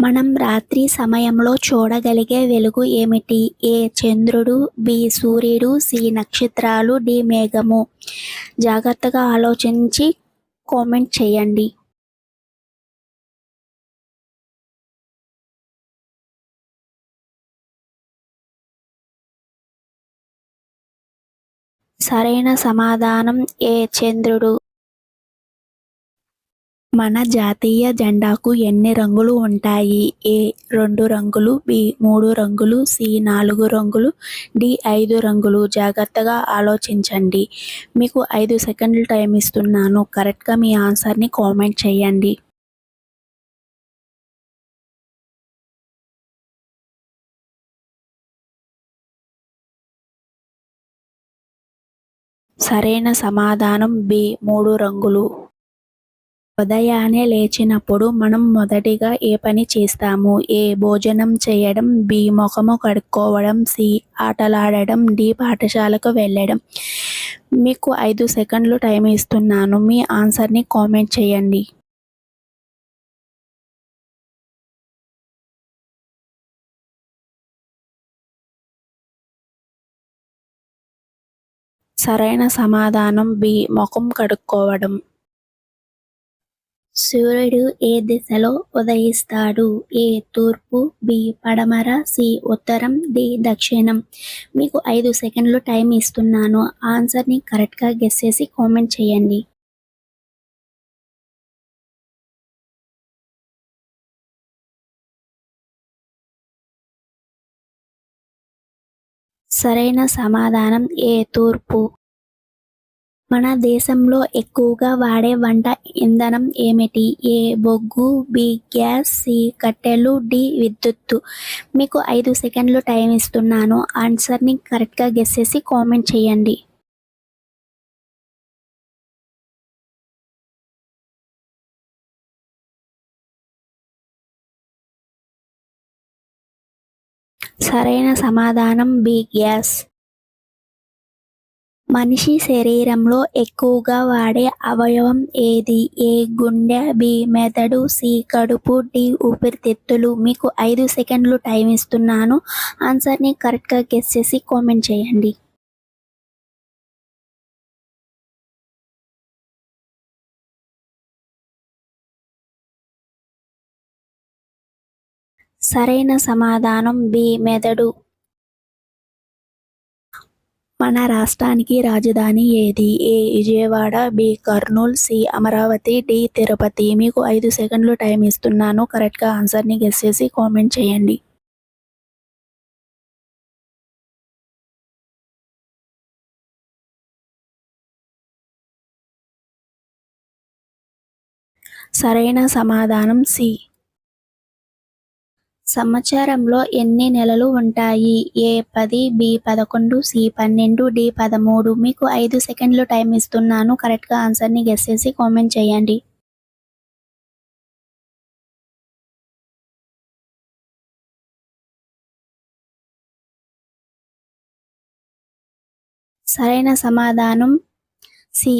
మనం రాత్రి సమయంలో చూడగలిగే వెలుగు ఏమిటి? ఏ. చంద్రుడు, బి. సూర్యుడు, సి. నక్షత్రాలు, డి. మేఘము. జాగ్రత్తగా ఆలోచించి కామెంట్ చేయండి. సరైన సమాధానం ఏ. చంద్రుడు. మన జాతీయ జెండాకు ఎన్ని రంగులు ఉంటాయి? ఏ. 2 రంగులు, బి. 3 రంగులు, సి. 4 రంగులు, డి. 5 రంగులు. జాగ్రత్తగా ఆలోచించండి. మీకు 5 సెకండ్లు టైం ఇస్తున్నాను. కరెక్ట్గా మీ ఆన్సర్ని కామెంట్ చేయండి. సరైన సమాధానం బి. 3 రంగులు. ఉదయాన్నే లేచినప్పుడు మనం మొదటిగా ఏ పని చేస్తాము? ఏ. భోజనం చేయడం, బి. ముఖము కడుక్కోవడం, సి. ఆటలాడడం, డి. పాఠశాలకు వెళ్ళడం. మీకు 5 సెకండ్లు టైం ఇస్తున్నాను. మీ ఆన్సర్ని కామెంట్ చేయండి. సరైన సమాధానం బి. ముఖం కడుక్కోవడం. సూర్యుడు ఏ దిశలో ఉదయిస్తాడు? ఏ. తూర్పు, బి. పడమర, సి. ఉత్తరం, డి. దక్షిణం. మీకు 5 సెకండ్లు టైం ఇస్తున్నాను. ఆన్సర్ని కరెక్ట్గా గెస్ చేసి కామెంట్ చేయండి. సరైన సమాధానం ఏ. తూర్పు. మన దేశంలో ఎక్కువగా వాడే వంట ఇంధనం ఏమిటి? ఏ. బొగ్గు, బి. గ్యాస్, సి. కట్టెలు, డి. విద్యుత్తు. మీకు 5 సెకండ్లు టైం ఇస్తున్నాను. ఆన్సర్ని కరెక్ట్గా గెస్ చేసి కామెంట్ చేయండి. సరైన సమాధానం బి. గ్యాస్. మనిషి శరీరంలో ఎక్కువగా వాడే అవయవం ఏది? ఏ. గుండె, బి. మెదడు, సి. కడుపు, డి. ఊపిరితిత్తులు. మీకు 5 సెకండ్లు టైం ఇస్తున్నాను. ఆన్సర్ని కరెక్ట్గా గెస్ చేసి కామెంట్ చేయండి. సరైన సమాధానం బి. మెదడు. మన రాష్ట్రానికి రాజధాని ఏది? A. Vijayawada, B. Kurnool, C. Amaravati, D. Tirupati. మీకు 5 సెకండ్లు టైం ఇస్తున్నాను. కరెక్ట్గా ఆన్సర్ని గెస్ చేసి కామెంట్ చేయండి. సరైన సమాధానం సి. సంవత్సరంలో ఎన్ని నెలలు ఉంటాయి? ఏ. 10, బి. 11, సి. 12, డి. 13. మీకు 5 సెకండ్లు టైం ఇస్తున్నాను. కరెక్ట్గా ఆన్సర్ని గెస్ చేసి కామెంట్ చేయండి. సరైన సమాధానం సి.